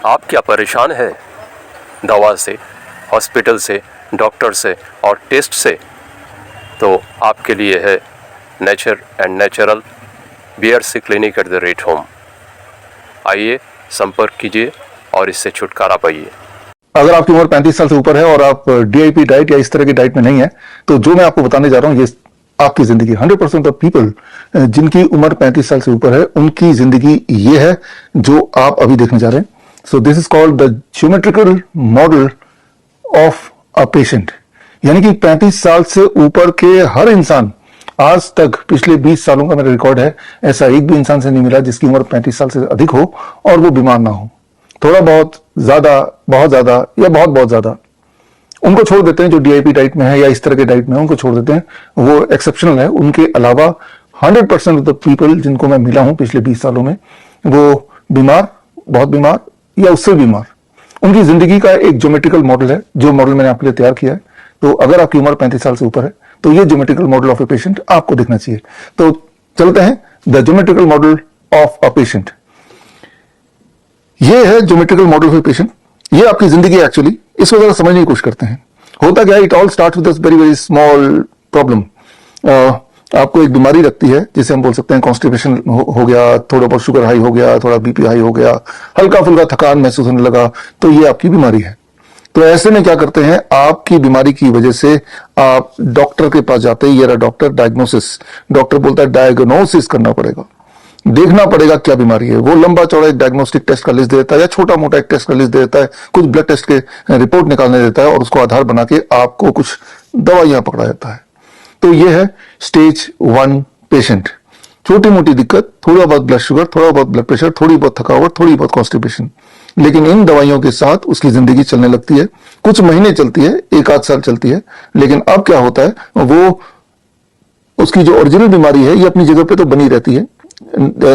आप क्या परेशान है दवा से, हॉस्पिटल से, डॉक्टर से और टेस्ट से? तो आपके लिए है nature and natural BRC clinic at the rate home. आइए, संपर्क कीजिए और इससे छुटकारा पाइए। अगर आपकी उम्र 35 साल से ऊपर है और आप DIP डाइट या इस तरह की डाइट में नहीं है, तो जो मैं आपको बताने जा रहा हूं ये आपकी जिंदगी 100% ऑफ पीपल जिनकी उम्र 35 साल से ऊपर है उनकी जिंदगी ये है जो आप अभी देखने जा रहे हैं। So this is called the geometrical model of a patient. यानी कि 35 साल से ऊपर के हर इंसान, आज तक पिछले 20 सालों का मेरा रिकॉर्ड है, ऐसा एक भी इंसान से नहीं मिला जिसकी उम्र 35 साल से अधिक हो और वो बीमार ना हो। थोड़ा बहुत ज्यादा, बहुत ज्यादा या बहुत बहुत ज्यादा उनको छोड़ देते हैं जो DIP डाइट में है या इस तरह के डाइट में है, उनको छोड़ देते हैं, वो एक्सेप्शनल है। उनके अलावा 100% ऑफ द पीपल जिनको मैं मिला हूं पिछले 20 सालों में, वो बीमार, बहुत बीमार या उससे बीमार, उनकी जिंदगी का एक ज्योमेट्रिकल मॉडल है, जो मॉडल मैंने आपके लिए तैयार किया है। तो अगर आपकी उम्र 35 साल से ऊपर है तो ये geometrical model of a patient आपको दिखना चाहिए। तो चलते हैं, the geometrical model of a patient. ये है geometrical model of a patient. ये आपकी जिंदगी है एक्चुअली। इसको जरा समझने की कोशिश करते हैं। होता क्या है, it all start with very very small problem. आपको एक बीमारी लगती है जिसे हम बोल सकते हैं कॉन्स्टिपेशन हो गया, थोड़ा बहुत शुगर हाई हो गया, थोड़ा BP हाई हो गया, हल्का फुल्का थकान महसूस होने लगा, तो ये आपकी बीमारी है। तो ऐसे में क्या करते हैं, आपकी बीमारी की वजह से आप डॉक्टर के पास जाते हैं। ये रहा डॉक्टर, डायग्नोसिस। डॉक्टर बोलता है डायग्नोसिस करना पड़ेगा, देखना पड़ेगा क्या बीमारी है। वो लंबा चौड़ा एक डायग्नोस्टिक टेस्ट का लिस्ट दे देता है या छोटा मोटा एक टेस्ट का लिस्ट दे देता है, कुछ ब्लड टेस्ट के रिपोर्ट निकालने देता है और उसको आधार बना के आपको कुछ दवाइयां पकड़ा जाता है। तो ये है स्टेज 1 पेशेंट। छोटी मोटी दिक्कत, थोड़ा बहुत ब्लड शुगर, थोड़ा बहुत ब्लड प्रेशर, थोड़ी बहुत थकावट, थोड़ी बहुत कॉन्स्टिपेशन, लेकिन इन दवाइयों के साथ उसकी जिंदगी चलने लगती है। कुछ महीने चलती है, 1 आध साल चलती है, लेकिन अब क्या होता है, वो उसकी जो ओरिजिनल बीमारी है ये अपनी जगह पे तो बनी रहती है।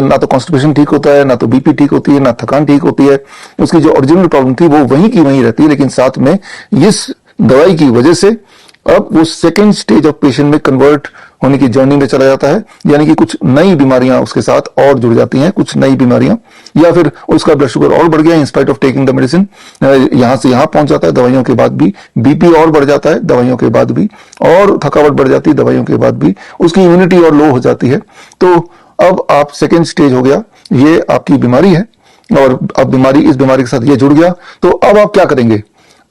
ना तो कॉन्स्टिपेशन ठीक होता है, ना तो BP ठीक होती है, ना थकान ठीक होती है। उसकी जो ओरिजिनल प्रॉब्लम थी वो वहीं की वहीं रहती है, लेकिन साथ में इस दवाई की वजह से अब वो सेकेंड स्टेज ऑफ पेशेंट में कन्वर्ट होने की जर्नी में चला जाता है। यानी कि कुछ नई बीमारियां उसके साथ और जुड़ जाती हैं, कुछ नई बीमारियां, या फिर उसका ब्लड शुगर और बढ़ गया in spite of taking the medicine, यहां से यहां पहुंच जाता है दवाइयों के बाद भी, BP और बढ़ जाता है दवाइयों के बाद भी, और थकावट बढ़ जाती है दवाइयों के बाद भी, उसकी इम्यूनिटी और लो हो जाती है। तो अब आप सेकेंड स्टेज हो गया, ये आपकी बीमारी है और अब बीमारी, इस बीमारी के साथ ये जुड़ गया। तो अब आप क्या करेंगे?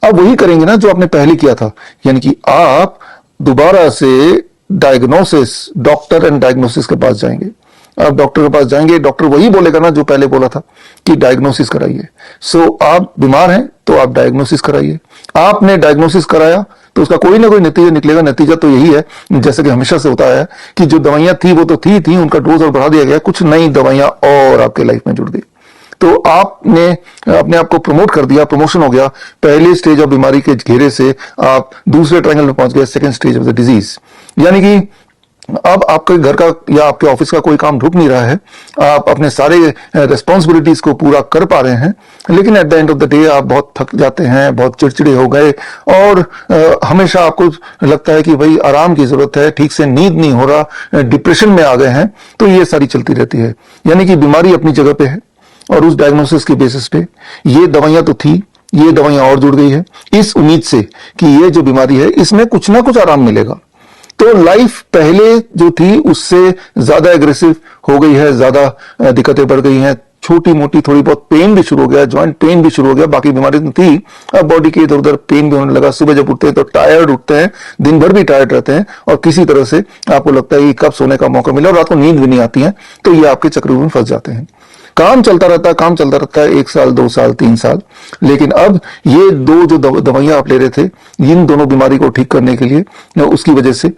अब वही करेंगे ना जो आपने पहले किया था, यानी कि आप दोबारा से डायग्नोसिस, डॉक्टर एंड डायग्नोसिस के पास जाएंगे। आप डॉक्टर के पास जाएंगे, डॉक्टर वही बोलेगा ना जो पहले बोला था कि डायग्नोसिस कराइए। सो आप बीमार हैं तो आप डायग्नोसिस कराइए। आपने डायग्नोसिस कराया तो उसका कोई ना कोई नतीजा निकलेगा। नतीजा तो यही है, जैसे कि हमेशा से होता है, कि जो दवाइयां थी वो तो थी, उनका डोज और बढ़ा दिया गया, कुछ नई दवाइयां और आपके लाइफ में जुड़ गई। तो आपने अपने आप को प्रमोट कर दिया, प्रमोशन हो गया। पहले स्टेज ऑफ बीमारी के घेरे से आप दूसरे ट्रायंगल में पहुंच गए, second stage of the disease. यानी कि अब आपके घर का या आपके ऑफिस का कोई काम रुक नहीं रहा है, आप अपने सारे रिस्पॉन्सिबिलिटीज को पूरा कर पा रहे हैं, लेकिन at the end of the day आप बहुत थक जाते हैं, बहुत चिड़चिड़े हो गए और हमेशा आपको लगता है कि भाई आराम की जरूरत है, ठीक से नींद नहीं हो रहा, डिप्रेशन में आ गए हैं। तो ये सारी चलती रहती है। यानी कि बीमारी अपनी जगह पे है और उस डायग्नोसिस के बेसिस पे ये दवाइयां तो थी, ये दवाइयां और जुड़ गई है इस उम्मीद से कि ये जो बीमारी है इसमें कुछ ना कुछ आराम मिलेगा। तो लाइफ पहले जो थी उससे ज्यादा एग्रेसिव हो गई है, ज्यादा दिक्कतें बढ़ गई हैं, छोटी मोटी थोड़ी बहुत पेन भी शुरू हो गया, जॉइंट पेन भी शुरू हो गया। बाकी बीमारी तो थी, अब बॉडी के इधर उधर पेन भी होने लगा। सुबह जब उठते हैं तो टायर्ड उठते हैं, दिन भर भी टायर्ड रहते हैं और किसी तरह से आपको लगता है कि कब सोने का मौका मिला और रात को नींद भी नहीं आती है। तो ये आपके चक्रव्यूह में फंस जाते हैं। काम चलता रहता है 1 साल, 2 साल, 3 साल, लेकिन अब ये दो जो दवाइयां आप ले रहे थे, इन दोनों बीमारी को ठीक करने के लिए, उसकी वजह से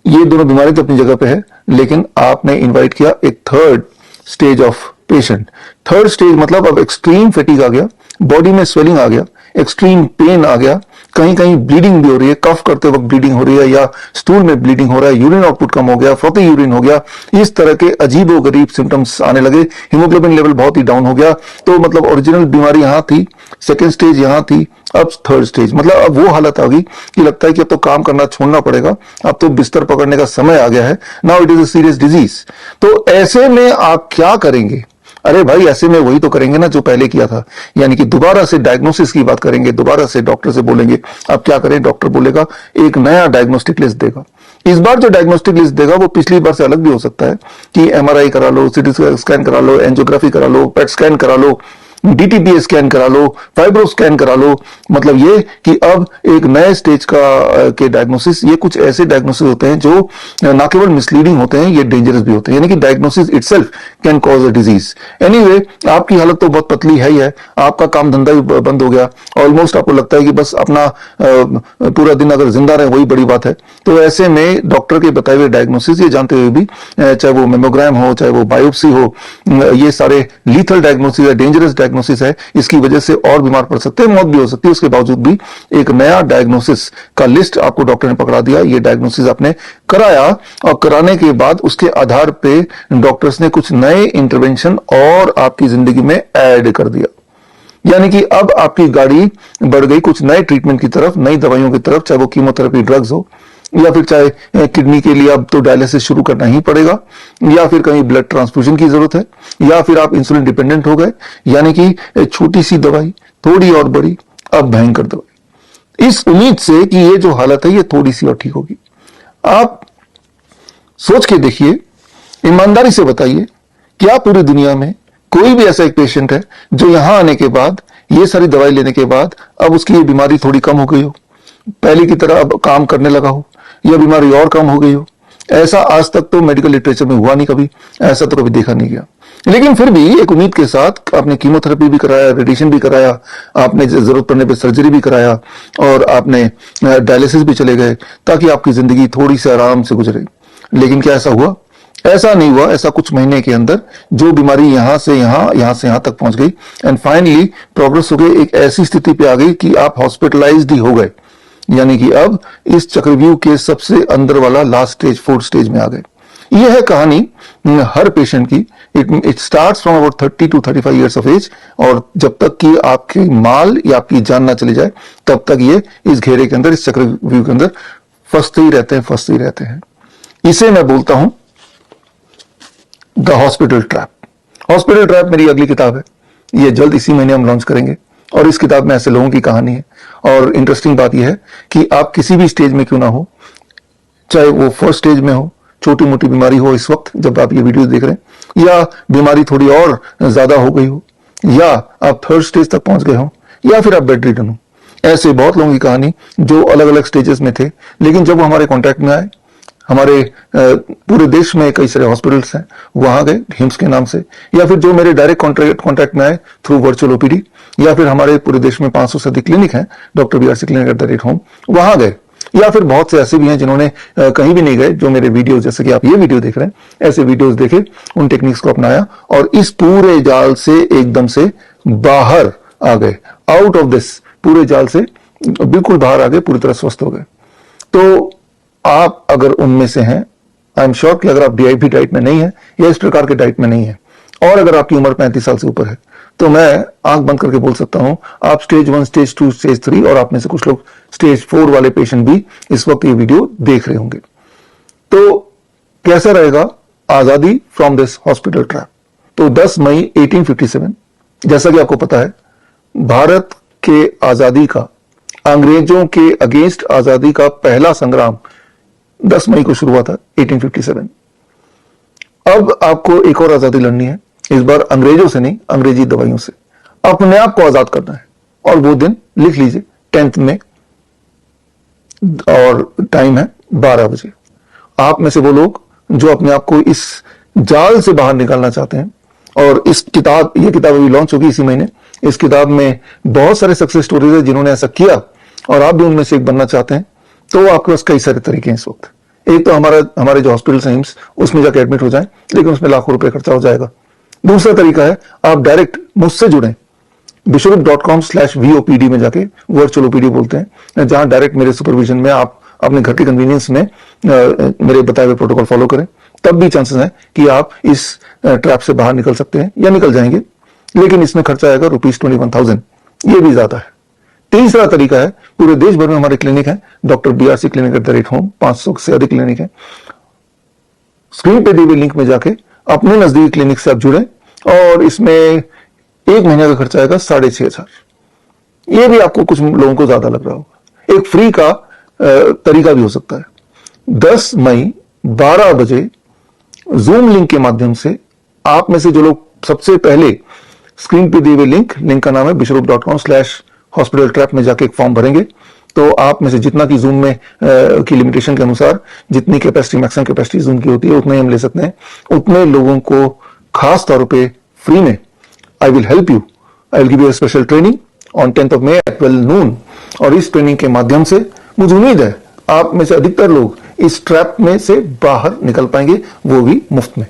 ये दोनों बीमारी तो अपनी जगह पे है, लेकिन आपने इनवाइट किया एक third stage of patient. Third stage मतलब अब एक्सट्रीम फैटिग आ गया, बॉडी में स्वेलिंग आ गया, एक्सट्रीम पेन आ गया, कहीं कहीं ब्लीडिंग भी हो रही है, कफ करते वक्त ब्लीडिंग हो रही है या स्टूल में ब्लीडिंग हो रहा है, यूरिन आउटपुट कम हो गया, फ्रॉथी यूरिन हो गया, इस तरह के अजीबोगरीब सिम्टम्स आने लगे। हीमोग्लोबिन लेवल बहुत ही डाउन हो गया। तो मतलब ओरिजिनल बीमारी यहां थी, सेकेंड स्टेज यहां थी, अब थर्ड स्टेज मतलब अब वो हालत आ गई कि लगता है कि अब तो काम करना छोड़ना पड़ेगा, अब तो बिस्तर पकड़ने का समय आ गया है। Now it is a serious disease. तो ऐसे में आप क्या करेंगे? अरे भाई ऐसे में वही तो करेंगे ना जो पहले किया था, यानी कि दोबारा से डायग्नोसिस की बात करेंगे, दोबारा से डॉक्टर से बोलेंगे अब क्या करें, डॉक्टर बोलेगा एक नया डायग्नोस्टिक लिस्ट देगा। इस बार जो डायग्नोस्टिक लिस्ट देगा वो पिछली बार से अलग भी हो सकता है कि एमआरआई करा लो, सीटी स्कैन करा लो, एंजियोग्राफी करा लो, पेट स्कैन करा लो, डीटीपीए स्कैन करा लो, फाइब्रो स्कैन करा लो। मतलब ये कि अब एक नए स्टेज का के डायग्नोसिस, ये कुछ ऐसे डायग्नोसिस होते हैं जो ना केवल मिसलीडिंग होते हैं, ये डेंजरस भी होते हैं, यानी कि diagnosis itself can cause a disease. Anyway, आपकी हालत तो बहुत पतली है ही है, आपका काम धंधा भी बंद हो गया, ऑलमोस्ट आपको लगता है कि बस अपना पूरा दिन अगर जिंदा रहे वही बड़ी बात है। तो ऐसे में डॉक्टर के बताए हुए डायग्नोसिस ये जानते हुए भी, चाहे वो मेमोग्राम हो, चाहे वो बायोप्सी हो, ये सारे लीथल डायग्नोसिस है, डेंजरस डायग्नोसिस है, इसकी वजह से और बीमार पड़ सकते हैं, मौत भी हो सकती है। उसके बावजूद भी एक नया डायग्नोसिस का लिस्ट आपको डॉक्टर ने पकड़ा दिया, ये डायग्नोसिस आपने कराया और कराने के बाद उसके आधार पे डॉक्टर्स ने कुछ नए इंटरवेंशन और आपकी जिंदगी में ऐड कर दिया। यानी कि अब आपकी गाड़ी बढ़ गई कुछ नए ट्रीटमेंट की तरफ, नई दवाइयों की तरफ, चाहे वो कीमोथेरेपी ड्रग्स हो, या फिर चाहे किडनी के लिए अब तो डायलिसिस शुरू करना ही पड़ेगा, या फिर कहीं ब्लड ट्रांसफ्यूजन की जरूरत है, या फिर आप इंसुलिन डिपेंडेंट हो गए। यानी कि छोटी सी दवाई, थोड़ी और बड़ी, अब भयंकर दवाई, इस उम्मीद से कि ये जो हालत है ये थोड़ी सी और ठीक होगी। आप सोच के देखिए, ईमानदारी से बताइए, क्या पूरी दुनिया में कोई भी ऐसा एक पेशेंट है जो यहां आने के बाद, ये सारी दवाई लेने के बाद, अब उसकी ये बीमारी थोड़ी कम हो गई हो, पहले की तरह अब काम करने लगा हो, या बीमारी और कम हो गई हो? ऐसा आज तक तो मेडिकल लिटरेचर में हुआ नहीं, कभी ऐसा तो कभी देखा नहीं गया। लेकिन फिर भी एक उम्मीद के साथ आपने कीमोथेरेपी भी कराया, रेडिएशन भी कराया, आपने जरूरत पड़ने पर सर्जरी भी कराया, और आपने डायलिसिस भी चले गए ताकि आपकी जिंदगी थोड़ी सी आराम से गुजरे। लेकिन क्या ऐसा हुआ? ऐसा नहीं हुआ। ऐसा कुछ महीने के अंदर जो बीमारी यहां से यहां तक पहुंच गई, एंड फाइनली प्रोग्रेस हो गई, एक ऐसी स्थिति पे आ गई कि आप हॉस्पिटलाइज्ड ही हो गए। यानी कि अब इस चक्रव्यूह के सबसे अंदर वाला लास्ट स्टेज, 4th स्टेज में आ गए। यह है कहानी हर पेशेंट की। It starts from about 30 to 35 years of age, और जब तक कि आपकी माल या आपकी जान ना चली जाए तब तक ये इस घेरे के अंदर, इस चक्रव्यूह के अंदर फंसते ही रहते हैं। इसे मैं बोलता हूं the hospital trap. Hospital trap मेरी अगली किताब है, ये जल्द इसी महीने हम लॉन्च करेंगे, और इस किताब में ऐसे लोगों की कहानी है। और इंटरेस्टिंग बात यह है कि आप किसी भी स्टेज में क्यों ना हो, चाहे वो 1st स्टेज में हो, छोटी मोटी बीमारी हो इस वक्त जब आप ये वीडियो देख रहे हैं, या बीमारी थोड़ी और ज्यादा हो गई हो, या आप 3rd स्टेज तक पहुंच गए हो, या फिर आप बेड रिडन हो, ऐसे बहुत लोगों की कहानी जो अलग अलग स्टेजेस में थे, लेकिन जब वो हमारे कॉन्टैक्ट में आए, हमारे पूरे देश में कई सारे हॉस्पिटल्स हैं, वहां गए हिम्स के नाम से, या फिर जो मेरे डायरेक्ट कॉन्टैक्ट में आए थ्रू वर्चुअल ओपीडी, या फिर हमारे पूरे देश में 500 से अधिक क्लिनिक हैं, डॉक्टर BRC क्लिनिक @home, वहां गए, या फिर बहुत से ऐसे भी हैं जिन्होंने कहीं भी नहीं गए, जो मेरे वीडियो, जैसे कि आप ये वीडियो देख रहे हैं, ऐसे वीडियोस देखे, उन टेक्निक्स को अपनाया और इस पूरे जाल से एकदम से बाहर आ गए, आउट ऑफ दिस, पूरे जाल से बिल्कुल बाहर आ गए, पूरी तरह स्वस्थ हो गए। तो आप अगर उनमें से हैं, आई एम श्योर कि अगर आप DIP डाइट में नहीं है या इस प्रकार के डाइट में नहीं है, और अगर आपकी उम्र 35 साल से ऊपर है, तो मैं आंख बंद करके बोल सकता हूं आप स्टेज 1, स्टेज 2, स्टेज 3, और आप में से कुछ लोग स्टेज 4 वाले पेशेंट भी इस वक्त ये वीडियो देख रहे होंगे। तो कैसा रहेगा आजादी फ्रॉम दिस हॉस्पिटल ट्रैप? तो 10 मई 1857, जैसा कि आपको पता है, भारत के आजादी का, अंग्रेजों के अगेंस्ट आजादी का पहला संग्राम 10 मई को शुरू हुआ था, 1857। अब आपको एक और आजादी लड़नी है, इस बार अंग्रेजों से नहीं, अंग्रेजी दवाइयों से अपने आप को आजाद करना है। और वो दिन लिख लीजिए, 10 मई, और टाइम है 12 बजे। आप में से वो लोग जो अपने आप को इस जाल से बाहर निकालना चाहते हैं, और ये किताब अभी लॉन्च होगी इसी महीने। इस किताब में बहुत सारे सक्सेस स्टोरीज है जिन्होंने ऐसा किया, और आप भी उनमें से एक बनना चाहते हैं, तो आपके पास कई सारे तरीके हैं इस वक्त। एक तो हमारे जो हॉस्पिटल है हिम्स, उसमें जाकर एडमिट हो जाएं, लेकिन उसमें लाखों रुपए खर्चा हो जाएगा। दूसरा तरीका है आप डायरेक्ट मुझसे जुड़ें, bishop.com/VOPD में जाके, वर्चुअल ओपीडी बोलते हैं, जहां डायरेक्ट मेरे सुपरविजन में आप अपने घर के कन्वीनियंस में मेरे बताए हुए प्रोटोकॉल फॉलो करें, तब भी चांसेस हैं कि आप इस ट्रैप से बाहर निकल सकते हैं या निकल जाएंगे। लेकिन इसमें खर्चा आएगा ₹21,000, ये भी ज्यादा है। तीसरा तरीका है, पूरे देश भर में हमारे क्लिनिक है, डॉक्टर BRC क्लिनिक @home, 500 से अधिक क्लिनिक है। स्क्रीन पे दी हुई लिंक में जाके अपने नजदीकी क्लिनिक से आप जुड़ें और इसमें 1 महीने का खर्चा आएगा 6,500। ये भी आपको कुछ लोगों को ज्यादा लग रहा होगा। एक फ्री का तरीका भी हो सकता है। 10 मई 12 बजे जूम लिंक के माध्यम से आप में से जो लोग सबसे पहले स्क्रीन पे दिए हुए लिंक का नाम है bishop.com/hospitaltrap में जाके एक फॉर्म भरेंगे, तो आप में से जितना की जूम में की लिमिटेशन के अनुसार जितनी कैपेसिटी, मैक्सिमम कैपेसिटी जूम की होती है उतना ही हम ले सकते हैं। उतने लोगों को खास तौर पे फ्री में I will help you, I will give you special training on 10th of May at 12 noon। और इस ट्रेनिंग के माध्यम से मुझे उम्मीद है आप में से अधिकतर लोग इस ट्रैप में से बाहर निकल पाएंगे, वो भी मुफ्त में।